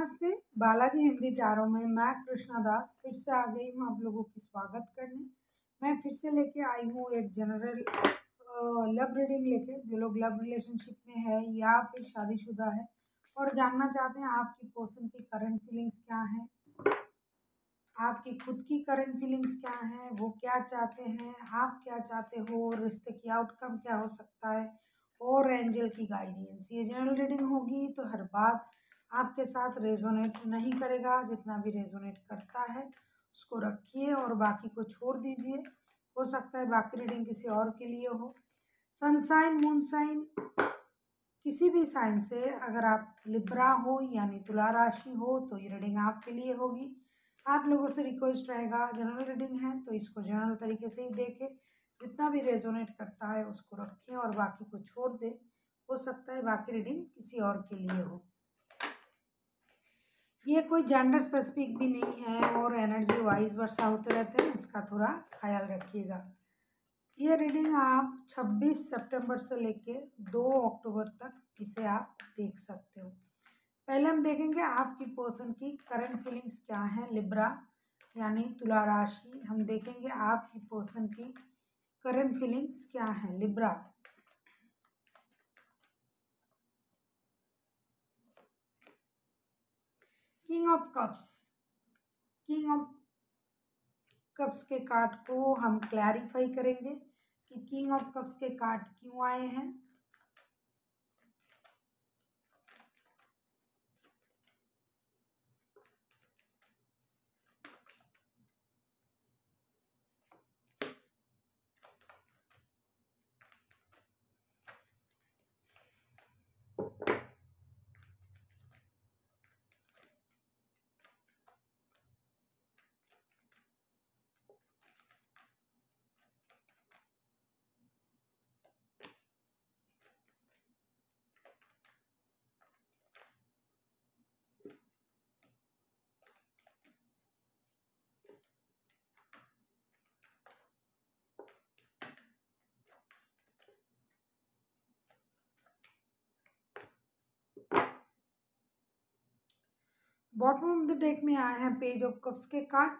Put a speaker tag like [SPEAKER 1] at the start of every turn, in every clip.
[SPEAKER 1] नमस्ते। बालाजी हिंदी टैरो में मैं कृष्णा दास फिर से आ गई हूँ आप लोगों की स्वागत करने। मैं फिर से लेके आई हूँ एक जनरल लव रीडिंग लेके। जो लोग लव रिलेशनशिप में है या फिर शादीशुदा है और जानना चाहते हैं आपकी पर्सन की करंट फीलिंग्स क्या हैं, आपकी खुद की करंट फीलिंग्स क्या हैं, वो क्या चाहते हैं, आप क्या चाहते हो, रिश्ते की आउटकम क्या हो सकता है और एंजल की गाइडेंस। ये जनरल रीडिंग होगी तो हर बात आपके साथ रेजोनेट नहीं करेगा। जितना भी रेजोनेट करता है उसको रखिए और बाकी को छोड़ दीजिए। हो सकता है बाकी रीडिंग किसी और के लिए हो। सनसाइन मून साइन किसी भी साइन से अगर आप लिब्रा हो यानी तुला राशि हो तो ये रीडिंग आपके लिए होगी। आप लोगों से रिक्वेस्ट रहेगा, जनरल रीडिंग है तो इसको जनरल तरीके से ही देखें। जितना भी रेजोनेट करता है उसको रखें और बाकी को छोड़ दें। हो सकता है बाकी रीडिंग किसी और के लिए हो। ये कोई जेंडर स्पेसिफिक भी नहीं है और एनर्जी वाइज वर्षा होते रहते हैं, इसका थोड़ा ख्याल रखिएगा। ये रीडिंग आप 26 सितंबर से लेके 2 अक्टूबर तक इसे आप देख सकते हो। पहले हम देखेंगे आपकी पर्सन की करंट फीलिंग्स क्या है लिब्रा यानी तुला राशि। हम देखेंगे आपकी पर्सन की करंट फीलिंग्स क्या है Libra. King of cups, king of cups के कार्ड को हम क्लैरिफाई करेंगे कि किंग ऑफ कप्स के कार्ड क्यों आए हैं। बॉटम ऑफ द डेक में आए हैं पेज ऑफ कप्स के कार्ड।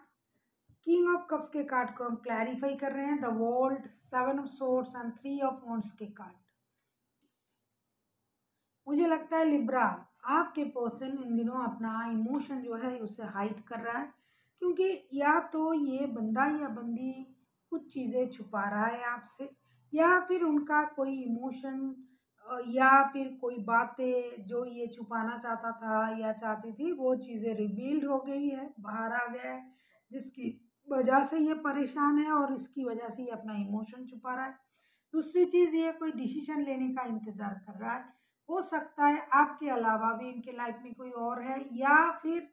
[SPEAKER 1] किंग ऑफ कप्स के कार्ड को हम क्लैरिफाई कर रहे हैं। The world, 7 of swords and 3 of wands के कार्ड। मुझे लगता है लिब्रा आपके पर्सन इन दिनों अपना इमोशन जो है उसे हाइड कर रहा है, क्योंकि या तो ये बंदा या बंदी कुछ चीज़ें छुपा रहा है आपसे, या फिर उनका कोई इमोशन या फिर कोई बातें जो ये छुपाना चाहता था या चाहती थी वो चीज़ें रिवील्ड हो गई है, बाहर आ गया है, जिसकी वजह से ये परेशान है और इसकी वजह से ये अपना इमोशन छुपा रहा है। दूसरी चीज़, ये कोई डिसीजन लेने का इंतज़ार कर रहा है। हो सकता है आपके अलावा भी इनके लाइफ में कोई और है, या फिर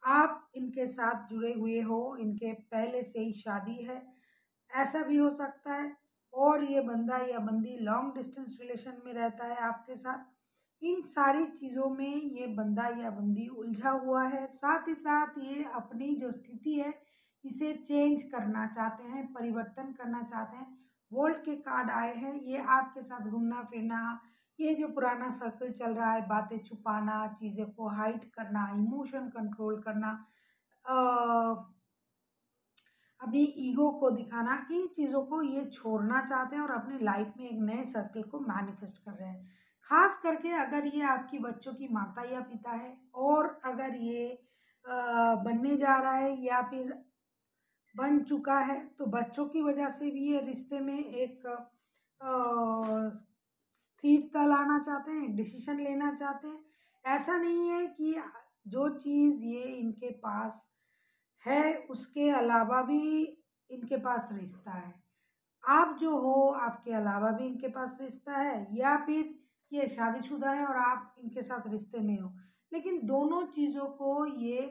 [SPEAKER 1] आप इनके साथ जुड़े हुए हो, इनके पहले से ही शादी है, ऐसा भी हो सकता है। और ये बंदा या बंदी लॉन्ग डिस्टेंस रिलेशन में रहता है आपके साथ। इन सारी चीज़ों में ये बंदा या बंदी उलझा हुआ है। साथ ही साथ ये अपनी जो स्थिति है इसे चेंज करना चाहते हैं, परिवर्तन करना चाहते हैं। वर्ल्ड के कार्ड आए हैं, ये आपके साथ घूमना फिरना, ये जो पुराना सर्कल चल रहा है, बातें छुपाना, चीज़ें को हाइड करना, इमोशन कंट्रोल करना, अपनी ईगो को दिखाना, इन चीज़ों को ये छोड़ना चाहते हैं और अपने लाइफ में एक नए सर्कल को मैनिफेस्ट कर रहे हैं। खास करके अगर ये आपकी बच्चों की माता या पिता है और अगर ये बनने जा रहा है या फिर बन चुका है तो बच्चों की वजह से भी ये रिश्ते में एक स्थिरता लाना चाहते हैं, एक डिसीजन लेना चाहते हैं। ऐसा नहीं है कि जो चीज़ ये इनके पास है उसके अलावा भी इनके पास रिश्ता है। आप जो हो आपके अलावा भी इनके पास रिश्ता है, या फिर ये शादीशुदा है और आप इनके साथ रिश्ते में हो। लेकिन दोनों चीज़ों को ये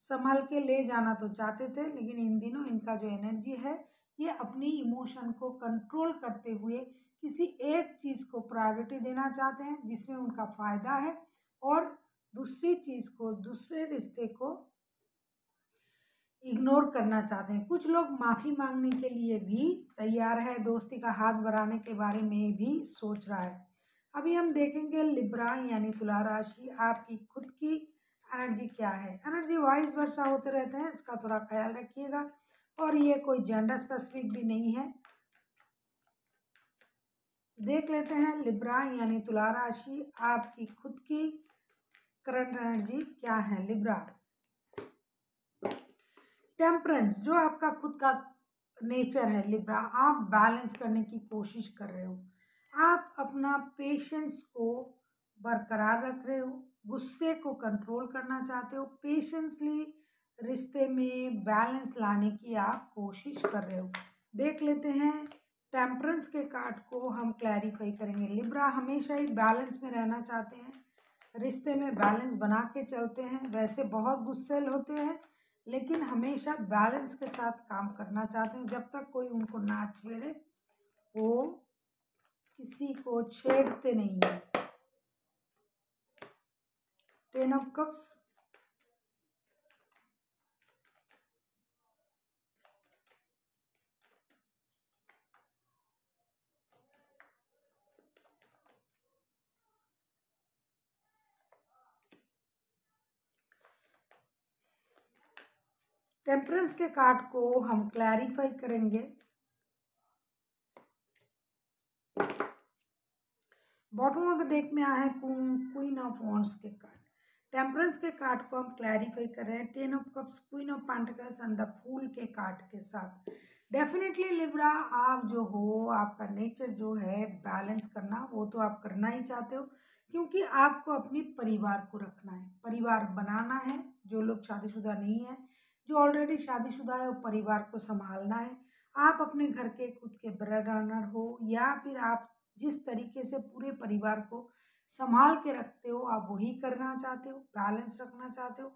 [SPEAKER 1] संभाल के ले जाना तो चाहते थे, लेकिन इन दिनों इनका जो एनर्जी है ये अपनी इमोशन को कंट्रोल करते हुए किसी एक चीज़ को प्रायोरिटी देना चाहते हैं जिसमें उनका फ़ायदा है, और दूसरी चीज़ को, दूसरे रिश्ते को इग्नोर करना चाहते हैं। कुछ लोग माफ़ी मांगने के लिए भी तैयार है, दोस्ती का हाथ बढ़ाने के बारे में भी सोच रहा है। अभी हम देखेंगे लिब्रा यानी तुला राशि आपकी खुद की एनर्जी क्या है। एनर्जी वाइस वर्सा होते रहते हैं, इसका थोड़ा ख्याल रखिएगा। और ये कोई जेंडर स्पेसिफिक भी नहीं है। देख लेते हैं लिब्रा यानी तुला राशि, आपकी खुद की करंट एनर्जी क्या है। लिब्रा टेम्परेंस, जो आपका खुद का नेचर है लिब्रा, आप बैलेंस करने की कोशिश कर रहे हो। आप अपना पेशेंस को बरकरार रख रहे हो, गुस्से को कंट्रोल करना चाहते हो, पेशेंसली रिश्ते में बैलेंस लाने की आप कोशिश कर रहे हो। देख लेते हैं टेम्परेंस के कार्ड को हम क्लैरिफाई करेंगे। लिब्रा हमेशा ही बैलेंस में रहना चाहते हैं, रिश्ते में बैलेंस बना के चलते हैं। वैसे बहुत गुस्सैल होते हैं, लेकिन हमेशा बैलेंस के साथ काम करना चाहते हैं। जब तक कोई उनको ना छेड़े वो किसी को छेड़ते नहीं है। 10 ऑफ कप्स, टेम्परेंस के कार्ड को हम क्लैरिफाई करेंगे। बॉटम ऑफ द डेक में आया है क्वीन ऑफ वॉन्ड्स के कार्ड। टेम्परेंस के कार्ड को हम क्लैरिफाई कर रहे हैं 10 of cups, queen of pentacles and the fool के कार्ड के साथ। डेफिनेटली लिब्रा, आप जो हो, आपका नेचर जो है बैलेंस करना, वो तो आप करना ही चाहते हो, क्योंकि आपको अपनी परिवार को रखना है, परिवार बनाना है। जो लोग शादीशुदा नहीं है, जो ऑलरेडी शादीशुदा है, वो परिवार को संभालना है। आप अपने घर के खुद के ब्रेड अर्नर हो, या फिर आप जिस तरीके से पूरे परिवार को संभाल के रखते हो, आप वही करना चाहते हो, बैलेंस रखना चाहते हो।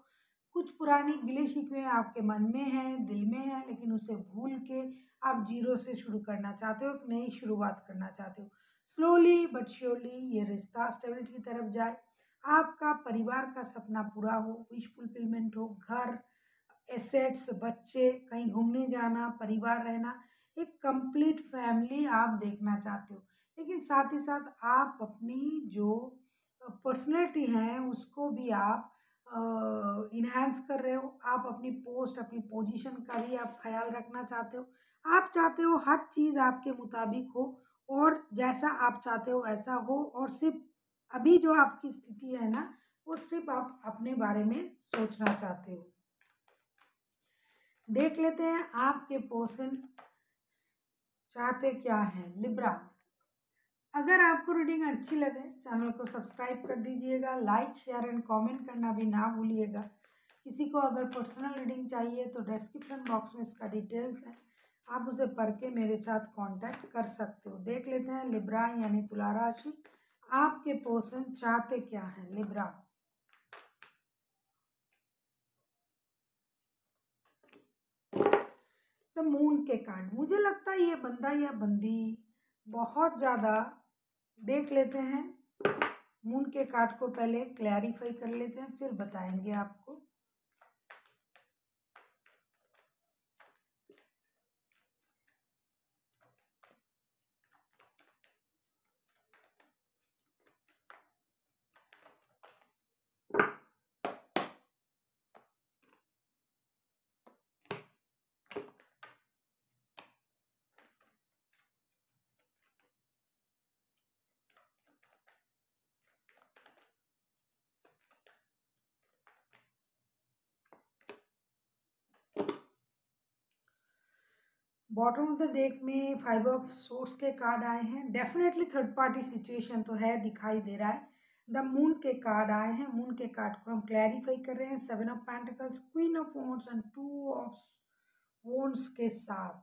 [SPEAKER 1] कुछ पुरानी गिले शिकवे आपके मन में हैं, दिल में है, लेकिन उसे भूल के आप जीरो से शुरू करना चाहते हो, एक नई शुरुआत करना चाहते हो। स्लोली बट श्योरली ये रिश्ता स्टेबिलिटी की तरफ जाए, आपका परिवार का सपना पूरा हो, विश फुलफिलमेंट हो, घर, एसेट्स, बच्चे, कहीं घूमने जाना, परिवार रहना, एक कंप्लीट फैमिली आप देखना चाहते हो। लेकिन साथ ही साथ आप अपनी जो पर्सनैलिटी है उसको भी आप इन्हांस कर रहे हो। आप अपनी पोस्ट, अपनी पोजीशन का भी आप ख्याल रखना चाहते हो। आप चाहते हो हर चीज़ आपके मुताबिक हो, और जैसा आप चाहते हो वैसा हो, और सिर्फ अभी जो आपकी स्थिति है ना, वो सिर्फ आप अपने बारे में सोचना चाहते हो। देख लेते हैं आपके पर्सन चाहते क्या हैं। लिब्रा, अगर आपको रीडिंग अच्छी लगे चैनल को सब्सक्राइब कर दीजिएगा, लाइक शेयर एंड कमेंट करना भी ना भूलिएगा। किसी को अगर पर्सनल रीडिंग चाहिए तो डिस्क्रिप्शन बॉक्स में इसका डिटेल्स है, आप उसे पढ़ के मेरे साथ कांटेक्ट कर सकते हो। देख लेते हैं लिब्रा यानी तुला राशि, आपके पर्सन चाहते क्या हैं। लिब्रा, द मून के कार्ड, मुझे लगता है ये बंदा या बंदी बहुत ज़्यादा, देख लेते हैं मून के कार्ड को पहले क्लैरिफाई कर लेते हैं, फिर बताएंगे आपको। बॉटम ऑफ द डेक में 5 ऑफ सोर्स के कार्ड आए हैं। डेफिनेटली थर्ड पार्टी सिचुएशन तो है, दिखाई दे रहा है। द मून के कार्ड आए हैं, मून के कार्ड को हम क्लैरिफाई कर रहे हैं 7 of pentacles, queen of wands and 2 of wands के साथ।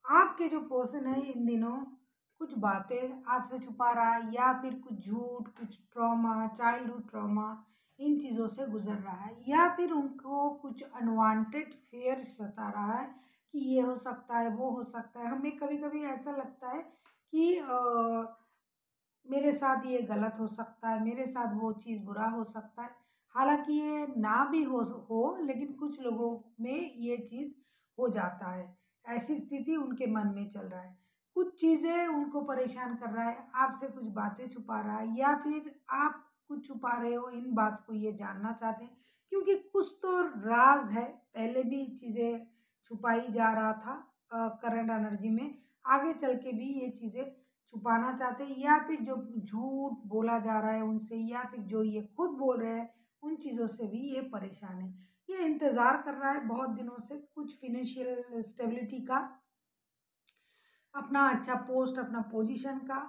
[SPEAKER 1] आपके जो पर्सन है इन दिनों कुछ बातें आपसे छुपा रहा है, या फिर कुछ झूठ, कुछ ट्रॉमा, चाइल्डहुड ट्रॉमा, इन चीज़ों से गुजर रहा है, या फिर उनको कुछ अनवांटेड फेयर सता रहा है कि ये हो सकता है, वो हो सकता है। हमें कभी कभी ऐसा लगता है कि मेरे साथ ये गलत हो सकता है, मेरे साथ वो चीज़ बुरा हो सकता है। हालांकि ये ना भी हो, लेकिन कुछ लोगों में ये चीज़ हो जाता है। ऐसी स्थिति उनके मन में चल रहा है, कुछ चीज़ें उनको परेशान कर रहा है, आपसे कुछ बातें छुपा रहा है, या फिर आप कुछ छुपा रहे हो, इन बात को ये जानना चाहते हैं, क्योंकि कुछ तो राज है, पहले भी चीज़ें छुपाई जा रहा था करंट एनर्जी में, आगे चल के भी ये चीज़ें छुपाना चाहते हैं, या फिर जो झूठ बोला जा रहा है उनसे, या फिर जो ये खुद बोल रहे हैं उन चीज़ों से भी ये परेशान है। ये इंतज़ार कर रहा है बहुत दिनों से कुछ फिनेंशियल स्टेबिलिटी का, अपना अच्छा पोस्ट, अपना पोजीशन का,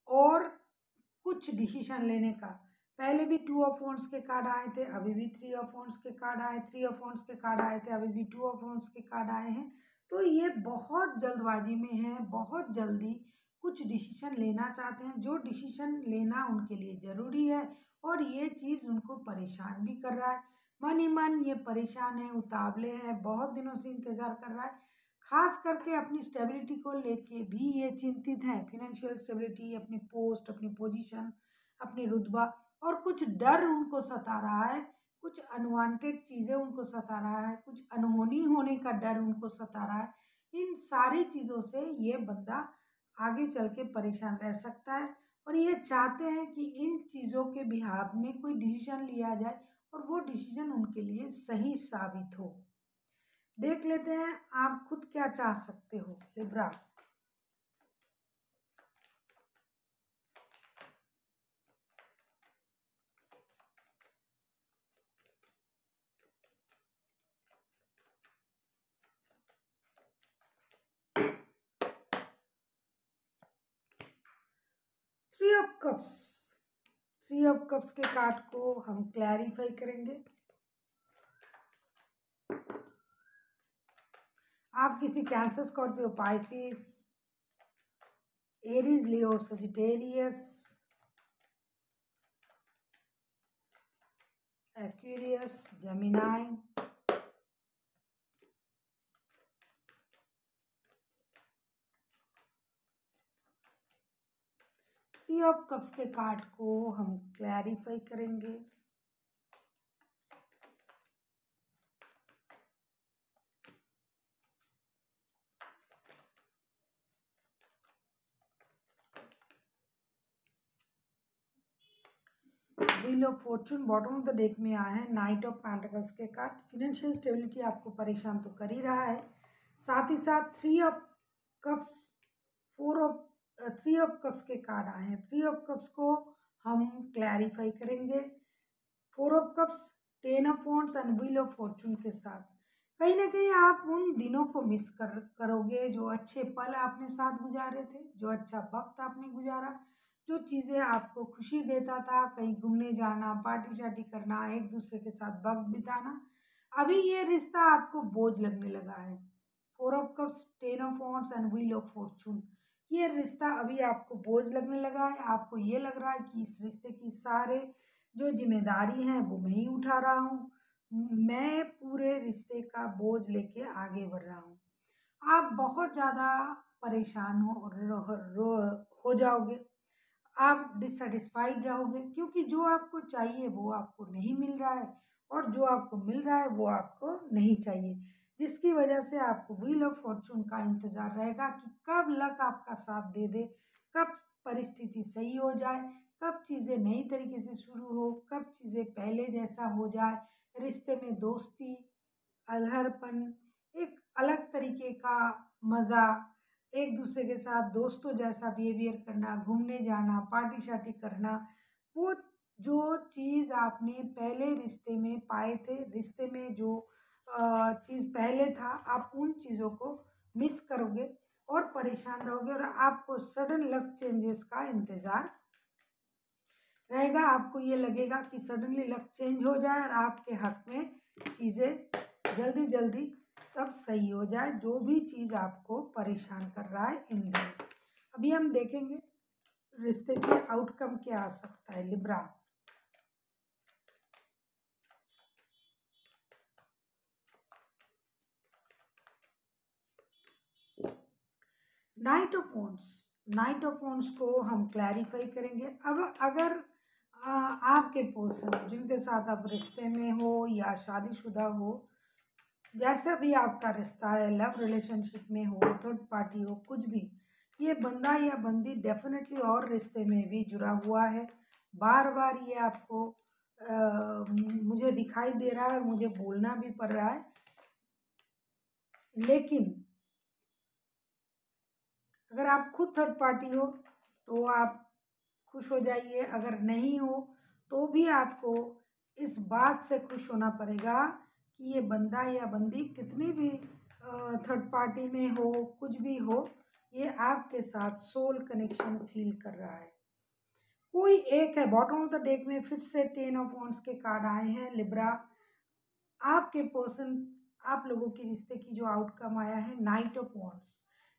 [SPEAKER 1] और कुछ डिसीजन लेने का। पहले भी 2 ऑफ वांड्स के कार्ड आए थे, अभी भी 3 ऑफ वांड्स के कार्ड आए, 3 ऑफ वांड्स के कार्ड आए थे, अभी भी 2 ऑफ वांड्स के कार्ड आए हैं। तो ये बहुत जल्दबाजी में है, बहुत जल्दी कुछ डिसीजन लेना चाहते हैं, जो डिसीजन लेना उनके लिए ज़रूरी है, और ये चीज़ उनको परेशान भी कर रहा है। मन ही मन ये परेशान है, उतावले हैं, बहुत दिनों से इंतज़ार कर रहा है। खास करके अपनी स्टेबिलिटी को लेके भी ये चिंतित हैं, फिनेंशियल स्टेबिलिटी, अपनी पोस्ट, अपनी पोजीशन, अपनी रुतबा, और कुछ डर उनको सता रहा है, कुछ अनवांटेड चीज़ें उनको सता रहा है, कुछ अनहोनी होने का डर उनको सता रहा है। इन सारी चीज़ों से ये बंदा आगे चल के परेशान रह सकता है, और ये चाहते हैं कि इन चीज़ों के बिहाफ में कोई डिसीजन लिया जाए, और वो डिसीजन उनके लिए सही साबित हो। देख लेते हैं आप खुद क्या चाह सकते हो Libra. Three of cups, three of cups के कार्ड को हम क्लैरिफाई करेंगे। आप किसी cancer, Scorpio, Pisces, Aries, Leo, Sagittarius, Aquarius, Gemini, three of cups के कार्ड को हम क्लैरिफाई करेंगे। Wheel of Fortune bottom of the deck में आया है, नाइट ऑफ पेंटिकल्स के कार्ड। फिनेंशियल स्टेबिलिटी आपको परेशान तो कर ही रहा है, साथ ही साथ three of cups, three of cups के कार्ड आए हैं। थ्री ऑफ कप्स को हम क्लैरिफाई करेंगे। Four of cups, ten of wands and wheel of Fortune के साथ कहीं ना कहीं आप उन दिनों को मिस करोगे, जो अच्छे पल आपने साथ गुजारे थे, जो अच्छा वक्त आपने गुजारा, जो चीज़ें आपको खुशी देता था, कहीं घूमने जाना, पार्टी शार्टी करना, एक दूसरे के साथ वक्त बिताना। अभी ये रिश्ता आपको बोझ लगने लगा है। Four of cups, ten of wands and wheel of Fortune, ये रिश्ता अभी आपको बोझ लगने लगा है। आपको ये लग रहा है कि इस रिश्ते की सारे जो जिम्मेदारी हैं वो मैं ही उठा रहा हूँ, मैं पूरे रिश्ते का बोझ लेके आगे बढ़ रहा हूँ। आप बहुत ज़्यादा परेशान हो जाओगे, आप डिससेटिस्फाइड रहोगे, क्योंकि जो आपको चाहिए वो आपको नहीं मिल रहा है, और जो आपको मिल रहा है वो आपको नहीं चाहिए, जिसकी वजह से आपको व्हील ऑफ फॉर्चून का इंतज़ार रहेगा कि कब लक आपका साथ दे दे, कब परिस्थिति सही हो जाए, कब चीज़ें नई तरीके से शुरू हो, कब चीज़ें पहले जैसा हो जाए, रिश्ते में दोस्ती, अल्हड़पन, एक अलग तरीके का मज़ा, एक दूसरे के साथ दोस्तों जैसा बिहेवियर करना, घूमने जाना, पार्टी शार्टी करना, वो जो चीज़ आपने पहले रिश्ते में पाए थे, रिश्ते में जो चीज़ पहले था, आप उन चीज़ों को मिस करोगे और परेशान रहोगे, और आपको सडन लक चेंजेस का इंतज़ार रहेगा। आपको ये लगेगा कि सडनली लक चेंज हो जाए और आपके हक में चीज़ें जल्दी जल्दी सब सही हो जाए, जो भी चीज़ आपको परेशान कर रहा है इन दिनों। अभी हम देखेंगे रिश्ते के आउटकम क्या आ सकता है Libra. Night of wands, night of wands को हम क्लैरिफाई करेंगे। अब अगर आपके पर्सन जिनके साथ आप रिश्ते में हो या शादीशुदा हो, जैसा भी आपका रिश्ता है, लव रिलेशनशिप में हो, थर्ड पार्टी हो, कुछ भी, ये बंदा या बंदी डेफिनेटली और रिश्ते में भी जुड़ा हुआ है, बार बार ये आपको मुझे दिखाई दे रहा है और मुझे बोलना भी पड़ रहा है, लेकिन अगर आप खुद थर्ड पार्टी हो तो आप खुश हो जाइए, अगर नहीं हो तो भी आपको इस बात से खुश होना पड़ेगा कि ये बंदा या बंदी कितनी भी थर्ड पार्टी में हो, कुछ भी हो, ये आपके साथ सोल कनेक्शन फील कर रहा है। कोई एक है, बॉटम ऑफ द डेक में फिर से 10 ऑफ वॉन्ड्स के कार्ड आए हैं लिब्रा। आपके पर्सन, आप लोगों के रिश्ते की जो आउटकम आया है night of wands.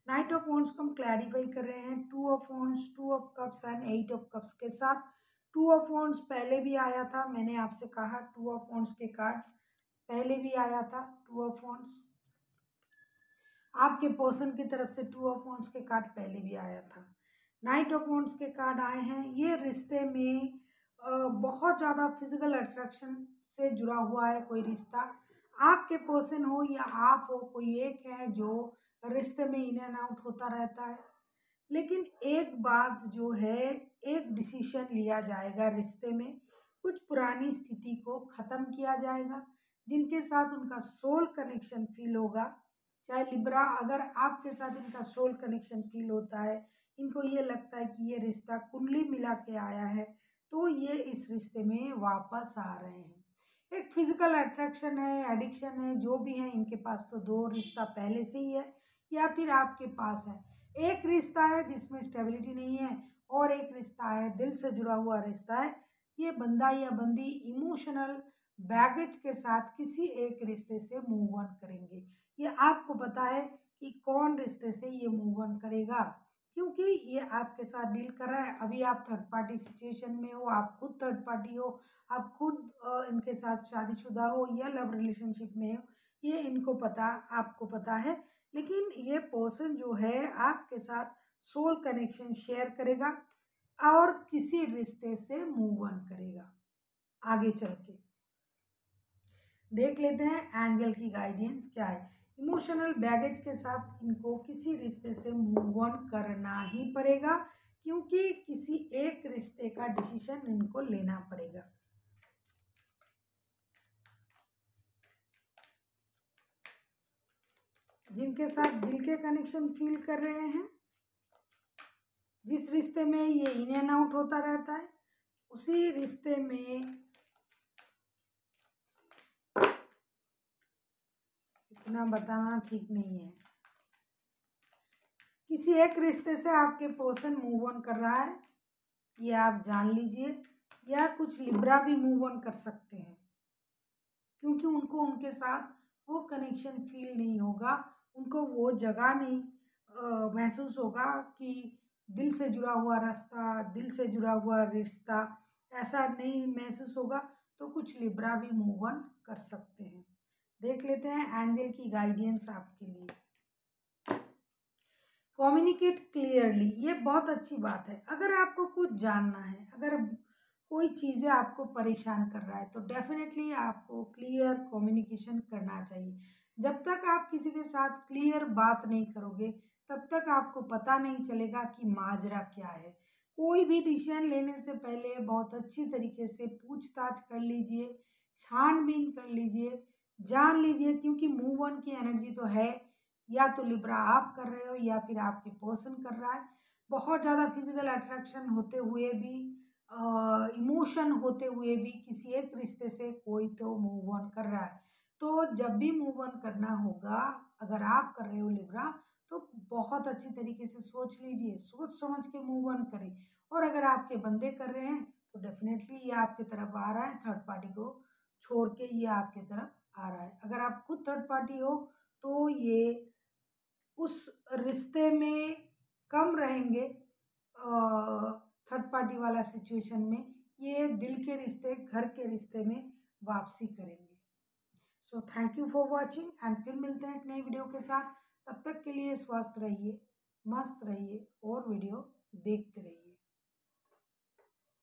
[SPEAKER 1] Night of wands को हम क्लैरिफाई कर रहे हैं 2 of wands, 2 of cups and 8 of cups के साथ। 2 ऑफ वॉन्ड्स पहले भी आया था, मैंने आपसे कहा 2 ऑफ वॉन्ड्स के कार्ड पहले भी आया था। 2 ऑफ वॉन्ड्स आपके पर्सन की तरफ से 2 ऑफ वॉन्ड्स के कार्ड पहले भी आया था। नाइट ऑफ वॉन्ड्स के कार्ड आए हैं। ये रिश्ते में बहुत ज़्यादा फिजिकल अट्रैक्शन से जुड़ा हुआ है कोई रिश्ता। आपके पर्सन हो या आप हो, कोई एक है जो रिश्ते में इन एंड आउट होता रहता है। लेकिन एक बात जो है, एक डिसीजन लिया जाएगा रिश्ते में, कुछ पुरानी स्थिति को ख़त्म किया जाएगा। जिनके साथ उनका सोल कनेक्शन फील होगा, चाहे लिब्रा, अगर आपके साथ इनका सोल कनेक्शन फील होता है, इनको ये लगता है कि ये रिश्ता कुंडली मिला के आया है, तो ये इस रिश्ते में वापस आ रहे हैं। एक फिजिकल अट्रैक्शन है, एडिक्शन है, जो भी है, इनके पास तो 2 रिश्ता पहले से ही है या फिर आपके पास है। एक रिश्ता है जिसमें स्टेबिलिटी नहीं है और एक रिश्ता है दिल से जुड़ा हुआ रिश्ता है। ये बंदा या बंदी इमोशनल बैगेज के साथ किसी एक रिश्ते से मूव ऑन करेंगे। ये आपको पता है कि कौन रिश्ते से ये मूव ऑन करेगा, क्योंकि ये आपके साथ डील कर रहा है। अभी आप थर्ड पार्टी सिचुएशन में हो, आप खुद थर्ड पार्टी हो, आप खुद इनके साथ शादीशुदा हो या लव रिलेशनशिप में हो, ये इनको पता, आपको पता है। लेकिन ये पर्सन जो है आपके साथ सोल कनेक्शन शेयर करेगा और किसी रिश्ते से मूव ऑन करेगा। आगे चल के देख लेते हैं एंजल की गाइडेंस क्या है। इमोशनल बैगेज के साथ इनको किसी रिश्ते से मूव ऑन करना ही पड़ेगा, क्योंकि किसी एक रिश्ते का डिसीजन इनको लेना पड़ेगा। जिनके साथ दिल के कनेक्शन फील कर रहे हैं, जिस रिश्ते में ये इन एंड आउट होता रहता है, उसी रिश्ते में इतना बताना ठीक नहीं है। किसी एक रिश्ते से आपके पर्सन मूव ऑन कर रहा है, ये आप जान लीजिए, या कुछ लिब्रा भी मूव ऑन कर सकते हैं, क्योंकि उनको उनके साथ वो कनेक्शन फील नहीं होगा, उनको वो जगह नहीं महसूस होगा कि दिल से जुड़ा हुआ रास्ता, दिल से जुड़ा हुआ रिश्ता, ऐसा नहीं महसूस होगा। तो कुछ लिब्रा भी मूव ऑन कर सकते हैं। देख लेते हैं एंजल की गाइडेंस आपके लिए। कम्युनिकेट क्लियरली, ये बहुत अच्छी बात है। अगर आपको कुछ जानना है, अगर कोई चीज़ें आपको परेशान कर रहा है, तो डेफिनेटली आपको क्लियर कम्युनिकेशन करना चाहिए। जब तक आप किसी के साथ क्लियर बात नहीं करोगे, तब तक आपको पता नहीं चलेगा कि माजरा क्या है। कोई भी डिसीजन लेने से पहले बहुत अच्छी तरीके से पूछताछ कर लीजिए, छानबीन कर लीजिए, जान लीजिए, क्योंकि मूव ऑन की एनर्जी तो है, या तो लिब्रा आप कर रहे हो या फिर आपके पर्सन कर रहा है। बहुत ज़्यादा फिजिकल अट्रैक्शन होते हुए भी, इमोशन होते हुए भी किसी एक रिश्ते से कोई तो मूव ऑन कर रहा है। तो जब भी मूव ऑन करना होगा, अगर आप कर रहे हो लिब्रा, तो बहुत अच्छी तरीके से सोच लीजिए, सोच समझ के मूव ऑन करें। और अगर आपके बंदे कर रहे हैं तो डेफिनेटली ये आपके तरफ आ रहा है, थर्ड पार्टी को छोड़ के ये आपके तरफ आ रहा है। अगर आप खुद थर्ड पार्टी हो तो ये उस रिश्ते में कम रहेंगे, थर्ड पार्टी वाला सिचुएशन में ये दिल के रिश्ते, घर के रिश्ते में वापसी करेंगे। So thank you for watching and फिर मिलते हैं एक नई वीडियो के साथ। तब तक के लिए स्वस्थ रहिए, मस्त रहिए और वीडियो देखते रहिए।